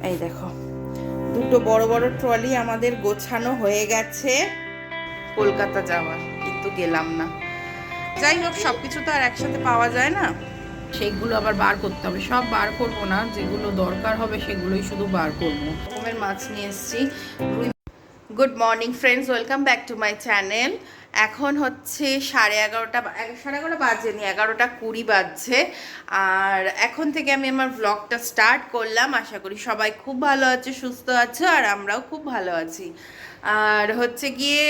এই দেখো, দুটো বড় বড় ট্রলি আমাদের গোছানো হয়ে গেছে কলকাতা যাওয়ার, কিন্তু গেলাম না। যাই হোক, সবকিছু তো আর একসাথে পাওয়া যায় না, সেগুলো আবার বার করতে হবে। সব বার করবো না, যেগুলো দরকার হবে সেগুলোই শুধু বার করবো। রকমের মাছ নিয়ে এসেছি। Good morning friends, welcome back to my channel. এখন হচ্ছে 11:30 বাজেনি, 11:20 বাজছে। আর এখন থেকে আমি আমার ব্লগটা স্টার্ট করলাম। আশা করি সবাই খুব ভালো আছে, সুস্থ আছে, আর আমরাও খুব ভালো আছি। আর হচ্ছে গিয়ে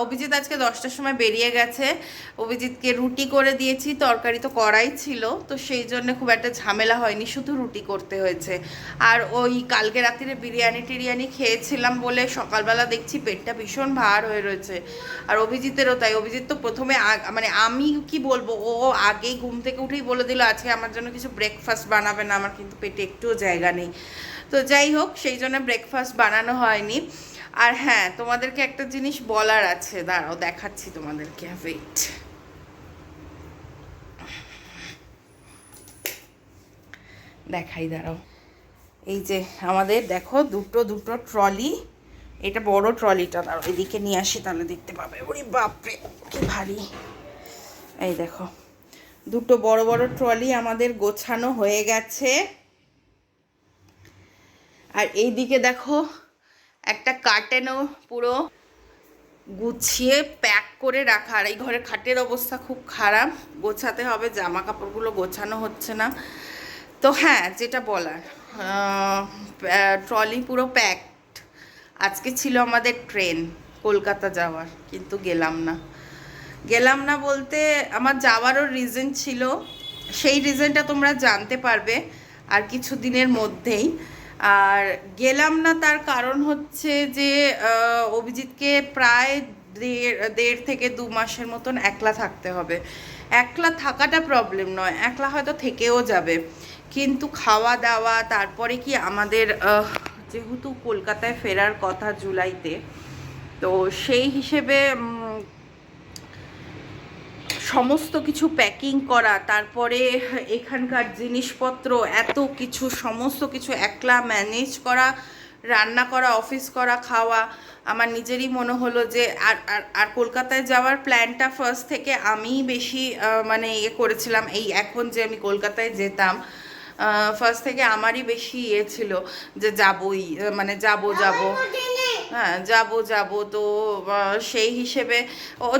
অভিজিৎ আজকে 10টার সময় বেরিয়ে গেছে। অভিজিৎকে রুটি করে দিয়েছি, তরকারি তো করাই ছিল, তো সেই জন্য খুব একটা ঝামেলা হয়নি, শুধু রুটি করতে হয়েছে। আর ওই কালকে রাত্রিরে বিরিয়ানি খেয়েছিলাম বলে সকালবেলা দেখছি পেটটা ভীষণ ভার হয়ে রয়েছে। আর অভিজিতেরও তাই। অভিজিৎ তো প্রথমে মানে আমি কি বলবো, ও আগেই ঘুম থেকে উঠেই বলে দিল আজকে আমার জন্য কিছু ব্রেকফাস্ট বানাবে না। আমার কিন্তু পেটে একটুও জায়গা নেই। তো যাই হোক, সেই জন্য ব্রেকফাস্ট বানানো হয়নি। আর হ্যাঁ, তোমাদেরকে একটা জিনিস বলার আছে, দাঁড়াও দেখাচ্ছি তোমাদেরকে, ওয়েট। দেখাই, দাঁড়াও। এই যে আমাদের দেখো দুটো দুটো ট্রলি, এটা বড় ট্রলিটা, দাঁড়াও এদিকে নিয়ে আসি তাহলে দেখতে পাবে। ওরে বাপরে কি ভারী! এই দেখো, দুটো বড় বড় ট্রলি আমাদের গোছানো হয়ে গেছে। আর এই দিকে দেখো একটা কার্টেনও পুরো গুছিয়ে প্যাক করে রাখা। আর এই ঘরে খাটের অবস্থা খুব খারাপ, গোছাতে হবে, জামা কাপড়গুলো গোছানো হচ্ছে না। তো হ্যাঁ, যেটা বলার, ট্রলি পুরো প্যাকড। আজকে ছিল আমাদের ট্রেন কলকাতা যাওয়ার, কিন্তু গেলাম না বলতে আমার যাওয়ারও রিজন ছিল। সেই রিজনটা তোমরা জানতে পারবে আর কিছু দিনের মধ্যেই। আর গেলাম না তার কারণ হচ্ছে যে অভিজিৎকে প্রায় দেড় থেকে 2 মাসের মতন একলা থাকতে হবে। একলা থাকাটা প্রবলেম নয়, একলা হয়তো থেকেও যাবে, কিন্তু খাওয়া দাওয়া, তারপরে কি আমাদের যেহেতু কলকাতায় ফেরার কথা জুলাইতে, তো সেই হিসেবে সমস্ত কিছু প্যাকিং করা, তারপরে এখানকার জিনিসপত্র, এত কিছু, সমস্ত কিছু একলা ম্যানেজ করা, রান্না করা, অফিস করা, খাওয়া, আমার নিজেরই মনে হলো যে আর আর আর কলকাতায় যাওয়ার প্ল্যানটা ফার্স্ট থেকে আমিই বেশি মানে করেছিলাম। এই এখন যে আমি কলকাতায় যেতাম, ফার্স্ট থেকে আমারই বেশি ছিল যে যাবই, মানে যাব। হ্যাঁ, যাব। তো সেই হিসেবে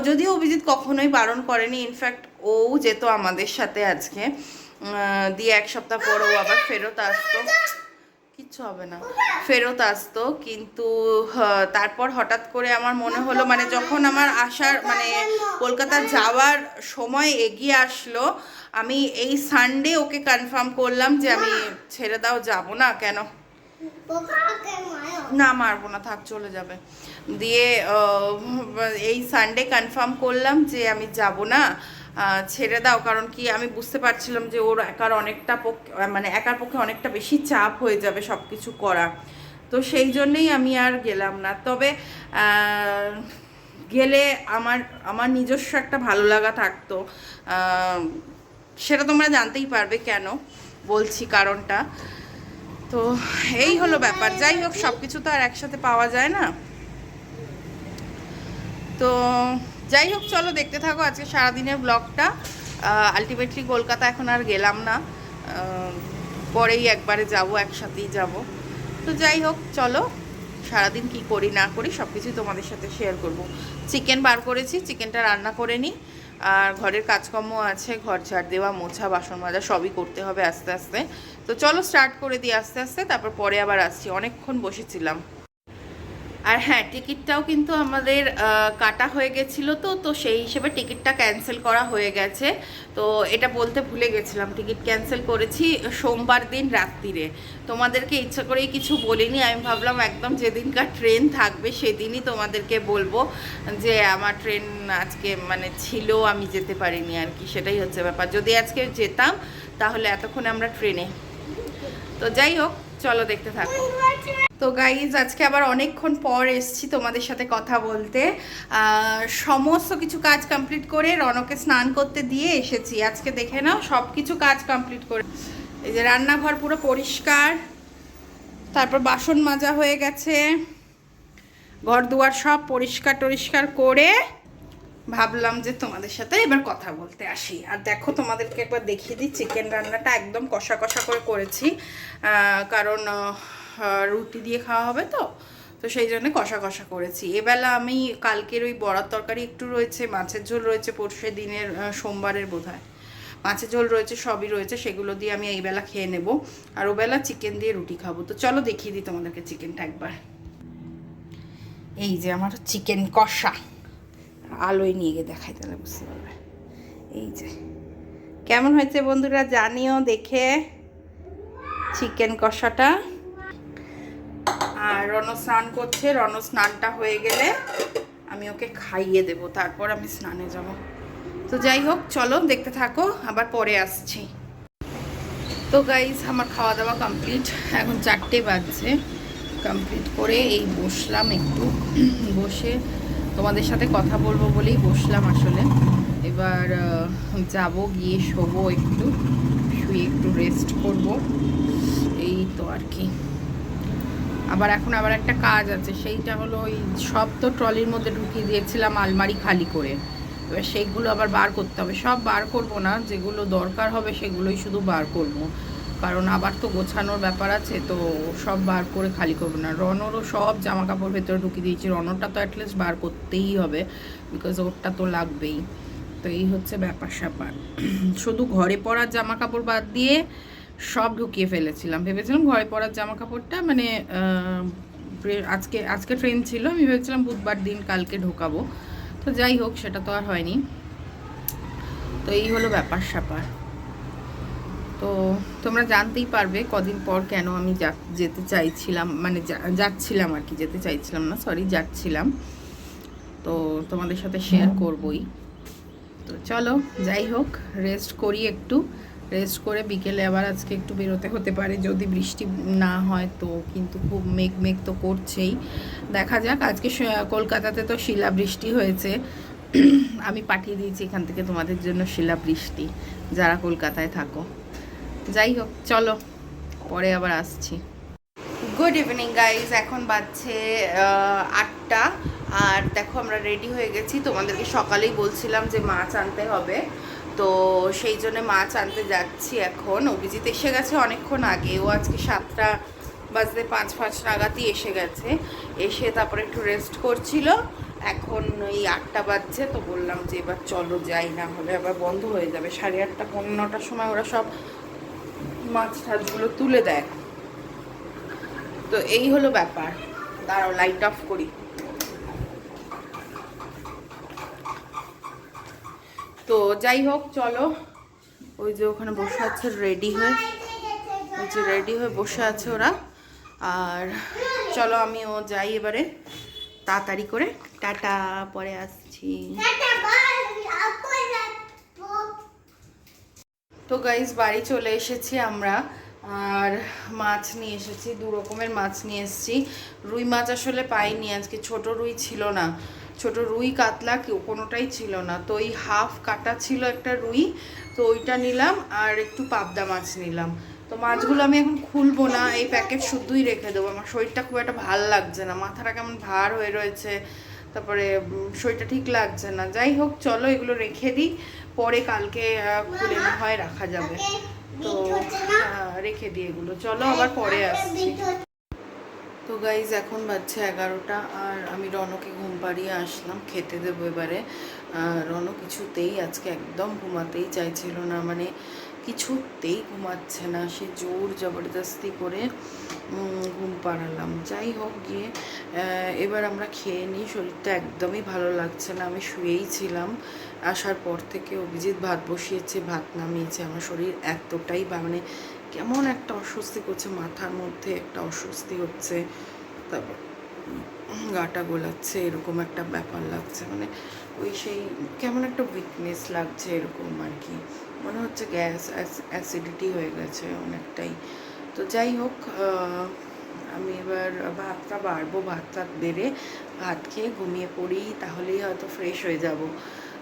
যদিও অভিজিৎ কখনোই বারণ করেনি, ইনফ্যাক্ট ও যেত আমাদের সাথে আজকে, দিয়ে 1 সপ্তাহ পর ও আবার ফেরত আসতো, কিচ্ছু হবে না, ফেরত আসতো। কিন্তু তারপর হঠাৎ করে আমার মনে হলো, মানে যখন আমার আসার মানে কলকাতা যাওয়ার সময় এগিয়ে আসলো, আমি এই সানডে ওকে কনফার্ম করলাম যে আমি ছেড়ে দাও, যাব না। কেন না, মারবো না, থাক, চলে যাবে। দিয়ে এই সানডে কনফার্ম করলাম যে আমি যাব না, ছেড়ে দাও। কারণ কি, আমি বুঝতে পারছিলাম যে ওর একার অনেকটা মানে একার পক্ষে অনেকটা বেশি চাপ হয়ে যাবে সব কিছু করা। তো সেই জন্যেই আমি আর গেলাম না। তবে গেলে আমার আমার নিজস্ব একটা ভালো লাগা থাকতো, সেটা তোমরা জানতেই পারবে কেন বলছি কারণটা। তো এই হলো ব্যাপার। যাই হোক, সব কিছু তো আর একসাথে পাওয়া যায় না। তো যাই হোক, চলো দেখতে থাকো আজকে সারাদিনের ব্লগটা। আলটিমেটলি কলকাতা এখন আর গেলাম না, পরেই একবারে যাব, একসাথেই যাব। তো যাই হোক, চলো সারাদিন কি করি না করি সব কিছুই তোমাদের সাথে শেয়ার করব। চিকেন বার করেছি, চিকেনটা রান্না করে নিই। আর ঘরের কাজকর্ম আছে, ঘর ঝাড় দেওয়া, মোছা, বাসন মাজা সবই করতে হবে আস্তে আস্তে। তো চলো স্টার্ট করে দিই আস্তে আস্তে, তারপর পরে আবার আসছি, অনেকক্ষণ বসেছিলাম। আর হ্যাঁ, টিকিটটাও কিন্তু আমাদের কাটা হয়ে গেছিলো, তো সেই হিসেবে টিকিটটা ক্যান্সেল করা হয়ে গেছে। তো এটা বলতে ভুলে গেছিলাম, টিকিট ক্যান্সেল করেছি সোমবার দিন রাত্রিরে। তোমাদেরকে ইচ্ছা করেই কিছু বলিনি, আমি ভাবলাম একদম যেদিনকার ট্রেন থাকবে সেদিনই তোমাদেরকে বলবো যে আমার ট্রেন আজকে মানে ছিল, আমি যেতে পারিনি আর কি, সেটাই হচ্ছে ব্যাপার। যদি আজকে যেতাম তাহলে এতক্ষণে আমরা ট্রেনে। তো যাই হোক, চলো দেখতে থাকো। তো গাইজ, আজকে আবার অনেকক্ষণ পর এসছি তোমাদের সাথে কথা বলতে। সমস্ত কিছু কাজ কমপ্লিট করে রনকে স্নান করতে দিয়ে এসেছি। আজকে দেখে নাও সব কিছু কাজ কমপ্লিট করে, এই যে রান্নাঘর পুরো পরিষ্কার, তারপর বাসন মাজা হয়ে গেছে, ঘর দুয়ার সব পরিষ্কার টরিষ্কার করে ভাবলাম যে তোমাদের সাথে এবার কথা বলতে আসি। আর দেখো তোমাদেরকে একবার দেখিয়ে দিই, চিকেন রান্নাটা একদম কষা কষা করে করেছি, কারণ রুটি দিয়ে খাওয়া হবে তো তো সেই জন্য কষা কষা করেছি। এবেলা আমি কালকের ওই বড়ার তরকারি একটু রয়েছে, মাছের ঝোল রয়েছে পরশু দিনের সোমবারের বোধহয়, মাছের ঝোল রয়েছে, সবই রয়েছে, সেগুলো দিয়ে আমি এইবেলা খেয়ে নেব। আর ওবেলা চিকেন দিয়ে রুটি খাবো। তো চলো দেখিয়ে দিই তোমাদেরকে চিকেনটা একবার। এই যে আমার চিকেন কষা, আলোয় নিয়ে গিয়ে দেখাই তাহলে বুঝতে পারবে। এই যে কেমন হয়েছে বন্ধুরা জানিও দেখে চিকেন কষাটা। আর রণ স্নান করছে, রণ স্নানটা হয়ে গেলে আমি ওকে খাইয়ে দেব, তারপর আমি স্নানে যাব। তো যাই হোক চলো দেখতে থাকো, আবার পরে আসছি। তো গাইজ আমার খাওয়া দাওয়া কমপ্লিট, এখন 4টে বাজছে। কমপ্লিট করে এই বসলাম একটু, বসে তোমাদের সাথে কথা বলবো বলেই বসলাম আসলে। এবার যাব, গিয়ে শোবো, একটু শুয়ে একটু রেস্ট করব, এই তো আর কি। আবার একটা কাজ আছে, সেইটা হলো ওই সব তো ট্রলির মধ্যে ঢুকিয়ে দিয়েছিলাম আলমারি খালি করে, এবার সেইগুলো আবার বার করতে হবে। সব বার করব না, যেগুলো দরকার হবে সেগুলোই শুধু বার করব, কারণ আবার তো গোছানোর ব্যাপার আছে, তো সব বার করে খালি করবো না। রনরও সব জামা কাপড় ভেতরে ঢুকিয়ে দিয়েছি, রনরটা তো অ্যাটলিস্ট বার করতেই হবে, বিকজ ওরটা তো লাগবেই। তো এই হচ্ছে ব্যাপার স্যাপার। শুধু ঘরে পরার জামা কাপড় বাদ দিয়ে সব ঢুকিয়ে ফেলেছিলাম। ভেবেছিলাম ঘরে পরার জামা কাপড়টা মানে আজকে ট্রেন ছিল, আমি ভেবেছিলাম বুধবার দিন কালকে ঢোকাবো, তো যাই হোক সেটা তো আর হয়নি। তো এই হলো ব্যাপার স্যাপার। তো তোমরা জানতেই পারবে কদিন পর কেন আমি যেতে চাইছিলাম, মানে যাচ্ছিলাম আর কি, যেতে চাইছিলাম না, সরি, যাচ্ছিলাম। তো তোমাদের সাথে শেয়ার করবই। তো চলো যাই হোক, রেস্ট করি একটু, রেস্ট করে বিকেলে আবার আজকে একটু বেরোতে হতে পারে, যদি বৃষ্টি না হয় তো, কিন্তু খুব মেঘ মেঘ তো করছেই, দেখা যাক। আজকে কলকাতাতে তো শিলাবৃষ্টি হয়েছে, আমি পাঠিয়ে দিয়েছি এখান থেকে তোমাদের জন্য শিলাবৃষ্টি, যারা কলকাতায় থাকো। যাই হোক চলো পরে আবার আসছি। গুড ইভিনিং গাইজ, এখন বাজছে 8টা, আর দেখো আমরা রেডি হয়ে গেছি। তোমাদেরকে সকালেই বলছিলাম যে মাছ আনতে হবে, তো সেই জন্য মাছ আনতে যাচ্ছি এখন। অভিজিৎ এসে গেছে অনেকক্ষণ আগে, ও আজকে 7টা বাজতে 5 নাগাদই এসে গেছে, এসে তারপরে একটু রেস্ট করছিল। এখন এই 8টা বাজছে, তো বললাম যে এবার চলো যাই, না হলে আবার বন্ধ হয়ে যাবে। 8:30 পৌনে 9টার সময় ওরা সব মাছ টাছগুলো তুলে দেয়। তো এই হলো ব্যাপার। দাঁড়াও লাইট অফ করি। তো যাই হোক চলো, ওই যে ওখানে বসে আছে রেডি হয়ে, ওই যে রেডি হয়ে বসে আছে ওরা। আর চলো আমিও যাই এবারে তাড়াতাড়ি করে, টাটা, পরে আসছি। তো গাইজ বাড়ি চলে এসেছি আমরা, আর মাছ নিয়ে এসেছি, 2 রকমের মাছ নিয়ে এসেছি। রুই মাছ আসলে পাইনি আজকে, ছোট রুই ছিল না, ছোট রুই কাতলা কেউ কোনোটাই ছিল না, তো ওই হাফ কাটা ছিল একটা রুই, তো ওইটা নিলাম, আর একটু পাবদা মাছ নিলাম। তো মাছগুলো আমি এখন খুলবো না, এই প্যাকেট শুদ্ধই রেখে দেবো। আমার শরীরটা খুব একটা ভাল লাগছে না, মাথাটা কেমন ভার হয়ে রয়েছে, তারপরে শরীরটা ঠিক লাগছে না। যাই হোক চলো এগুলো রেখে দিই, পরে কালকে খুলে না হয় রাখা যাবে, তো রেখে দিই এগুলো। চলো আবার পরে আসছি। তো গাইজ এখন বাজছে 11টা, আর আমি রনকে ঘুম পাড়িয়ে আসলাম, খেতে দেবো এবারে। রন কিছুতেই আজকে একদম ঘুমাতেই চাইছিল না, মানে কিছুতেই ঘুমাচ্ছে না, সে জোর জবরদস্তি করে ঘুম পাড়ালাম। যাই হোক গিয়ে এবার আমরা খেয়ে নিই, শরীরটা একদমই ভালো লাগছে না, আমি শুয়েই ছিলাম। আসার পর থেকে অভিজিৎ ভাত বসিয়েছে, ভাত নামিয়েছে, আমার শরীর এতটাই মানে কেমন একটা অস্বস্তি করছে, মাথার মধ্যে একটা অস্বস্তি হচ্ছে, তারপর গাটা গোলাচ্ছে, এরকম একটা ব্যাপার লাগছে, মানে ওই সেই কেমন একটা উইকনেস লাগছে এরকম আর কি, মনে হচ্ছে গ্যাস অ্যাসিডিটি হয়ে গেছে অনেকটাই। তো যাই হোক আমি এবার ভাতটা বাড়বো, ভাত বেড়ে ভাত খেয়ে ঘুমিয়ে পড়ি, তাহলেই হয়তো ফ্রেশ হয়ে যাব।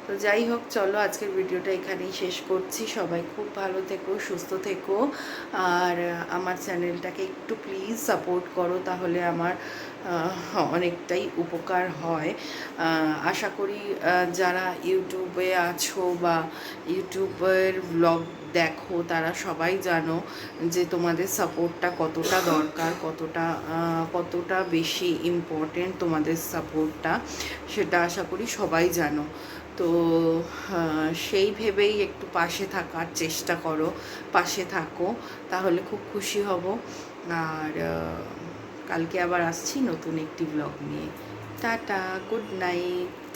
তো যাই হোক, চলো আজকের ভিডিওটা এখানেই শেষ করছি। সবাই খুব ভালো থেকো, সুস্থ থেকো, আর আমার চ্যানেলটাকে একটু প্লিজ সাপোর্ট করো, তাহলে আমার অনেকটাই উপকার হয়। আশা করি যারা ইউটিউবে আছো বা ইউটিউবের ব্লগ দেখো তারা সবাই জানো যে তোমাদের সাপোর্টটা কতটা দরকার, কতটা বেশি ইম্পর্টেন্ট তোমাদের সাপোর্টটা, সেটা আশা করি সবাই জানো। তো সেই ভেবেই একটু পাশে থাকার চেষ্টা করো, পাশে থাকো, তাহলে খুব খুশি হব। আর কালকে আবার আসছি নতুন একটি ব্লগ নিয়ে। Tata, good night.